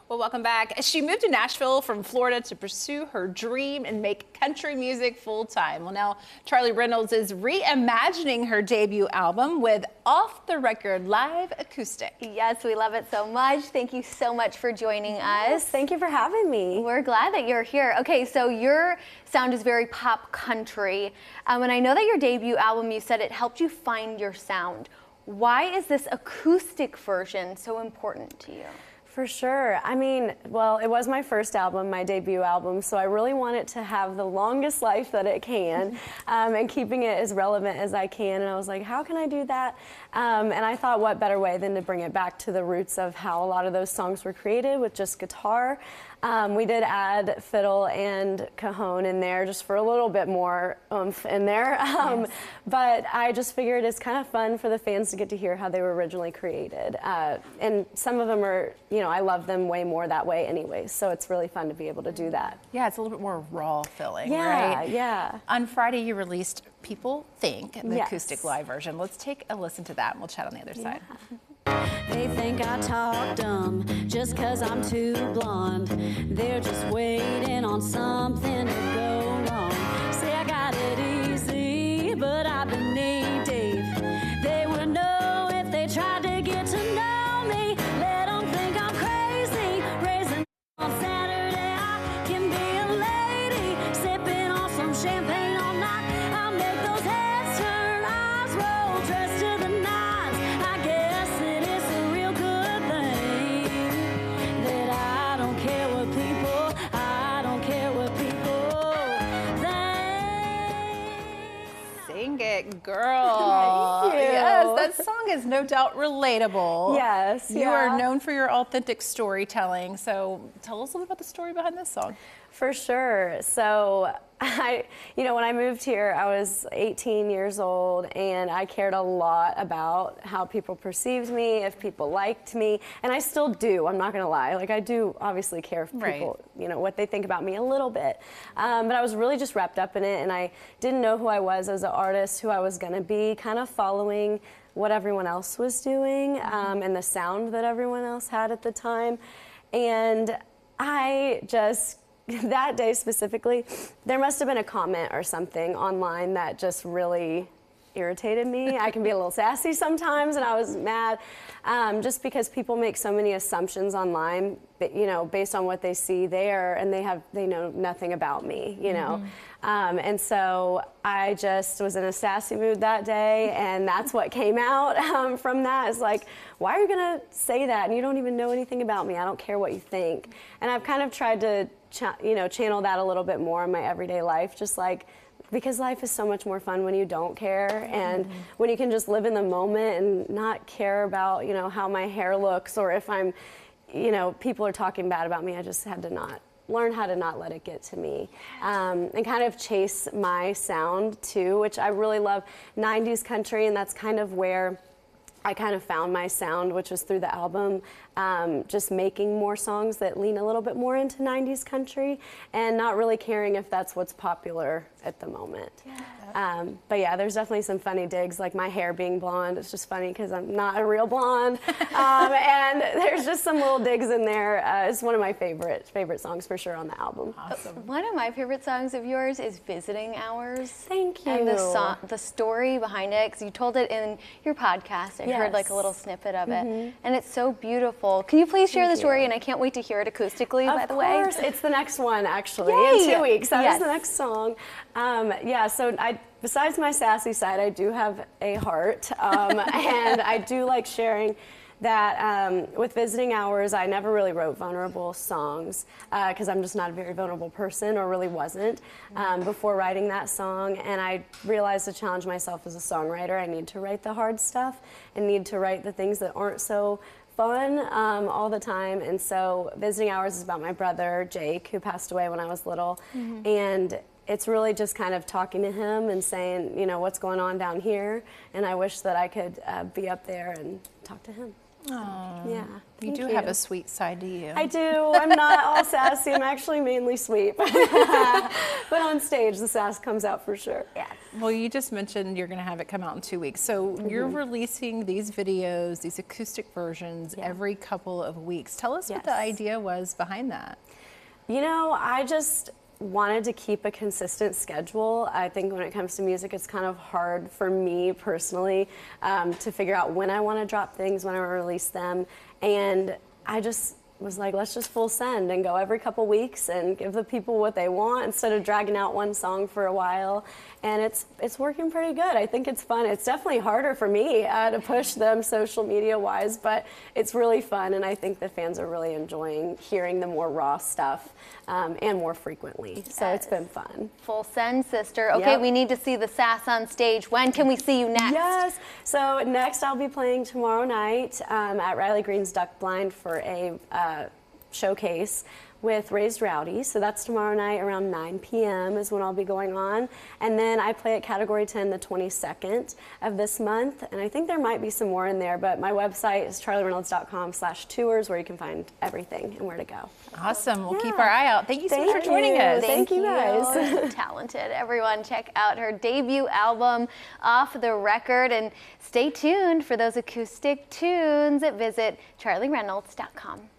Well, welcome back. She moved to Nashville from Florida to pursue her dream and make country music full time. Well, now Charly Reynolds is reimagining her debut album with off-the-record live acoustic. Yes, we love it so much. Thank you so much for joining us. Thank you for having me. We're glad that you're here. Okay, so your sound is very pop country. And I know that your debut album, you said it helped you find your sound. Why is this acoustic version so important to you? For sure. I mean, well, it was my first album, my debut album, so I really want it to have the longest life that it can, and keeping it as relevant as I can. And I was like, how can I do that? And I thought, what better way than to bring it back to the roots of how a lot of those songs were created with just guitar. We did add fiddle and cajon in there just for a little bit more oomph in there. Yes. But I just figured it's kind of fun for the fans to get to hear how they were originally created. And some of them are, you know, I love them way more that way anyway. So it's really fun to be able to do that. Yeah, it's a little bit more raw feeling, Yeah, right? yeah. On Friday, you released People Think, the Yes. acoustic live version. Let's take a listen to that and we'll chat on the other side. They think I talk dumb just 'cause I'm too blonde. They're just waiting on something to go wrong. Say I got it easy, but I've been knee deep. They would know if they tried to get to know me. Let them think I'm crazy. Raising on Saturday, I can be a lady. Sipping on some champagne all night. I'll make those heads turn, eyes roll, dressed to the nines. I guess it is a real good thing that I don't care what people think. Sing it, girl. Thank you. Yes, that song is no doubt relatable. Yes, You are known for your authentic storytelling. So tell us a little about the story behind this song. For sure. So when I moved here, I was 18 years old, and I cared a lot about how people perceived me, if people liked me, and I still do. I'm not going to lie. Like, I do obviously care if people, what they think about me a little bit. But I was really just wrapped up in it, and I didn't know who I was as an artist, who I was going to be, kind of following what everyone else was doing, and the sound that everyone else had at the time. And I just, that day specifically, there must have been a comment or something online that just really irritated me. I can be a little sassy sometimes, and I was mad just because people make so many assumptions online, based on what they see there, and they know nothing about me, and so I just was in a sassy mood that day, and that's what came out from that. Is like, why are you gonna say that? And you don't even know anything about me. I don't care what you think. And I've kind of tried to channel that a little bit more in my everyday life, just like, because life is so much more fun when you don't care, and when you can just live in the moment and not care about, how my hair looks, or if I'm, people are talking bad about me. I just had to learn how to not let it get to me, and kind of chase my sound too, which I really love 90s country, and that's kind of where I kind of found my sound, which was through the album, just making more songs that lean a little bit more into 90s country, and not really caring if that's what's popular at the moment. But yeah, there's definitely some funny digs, like my hair being blonde. It's just funny because I'm not a real blonde. And there's just some little digs in there. It's one of my favorite songs for sure on the album. Awesome. One of my favorite songs of yours is Visiting Hours. Thank you. And the story behind it, because you told it in your podcast. I heard like a little snippet of it. And it's so beautiful. Can you please share the story? And I can't wait to hear it acoustically, by the way. Of course. It's the next one, actually. Yay! In 2 weeks. That is the next song. So besides my sassy side, I do have a heart. And I do like sharing that with Visiting Hours, I never really wrote vulnerable songs because I'm just not a very vulnerable person, or really wasn't before writing that song. And I realized to challenge myself as a songwriter, I need to write the hard stuff and need to write the things that aren't so fun all the time. And so Visiting Hours is about my brother, Jake, who passed away when I was little. And it's really just kind of talking to him and saying, what's going on down here. And I wish that I could be up there and talk to him. Yeah. You thank do have a sweet side to you. I do. I'm not all sassy. I'm actually mainly sweet. But on stage, the sass comes out for sure. Yes. Well, you just mentioned you're going to have it come out in 2 weeks. So you're releasing these videos, these acoustic versions, every couple of weeks. Tell us what the idea was behind that. You know, I just wanted to keep a consistent schedule. I think when it comes to music, it's kind of hard for me personally to figure out when I want to drop things, when I want to release them. And I just was like, let's just full send and go every couple weeks and give the people what they want instead of dragging out one song for a while. And it's working pretty good. I think it's fun. It's definitely harder for me to push them social media wise, but it's really fun. And I think the fans are really enjoying hearing the more raw stuff and more frequently. So it's been fun. Full send, sister. Okay, we need to see the sass on stage. When can we see you next? Yes. So next I'll be playing tomorrow night at Riley Green's Duck Blind for a showcase with Raised Rowdy. So that's tomorrow night around 9 p.m. is when I'll be going on. And then I play at Category 10 the 22nd of this month. And I think there might be some more in there, but my website is charlyreynolds.com/tours where you can find everything and where to go. Awesome. We'll keep our eye out. Thank you so much for joining us. Thank you guys. Talented. Everyone check out her debut album, Off the Record, and stay tuned for those acoustic tunes. Visit charlyreynolds.com.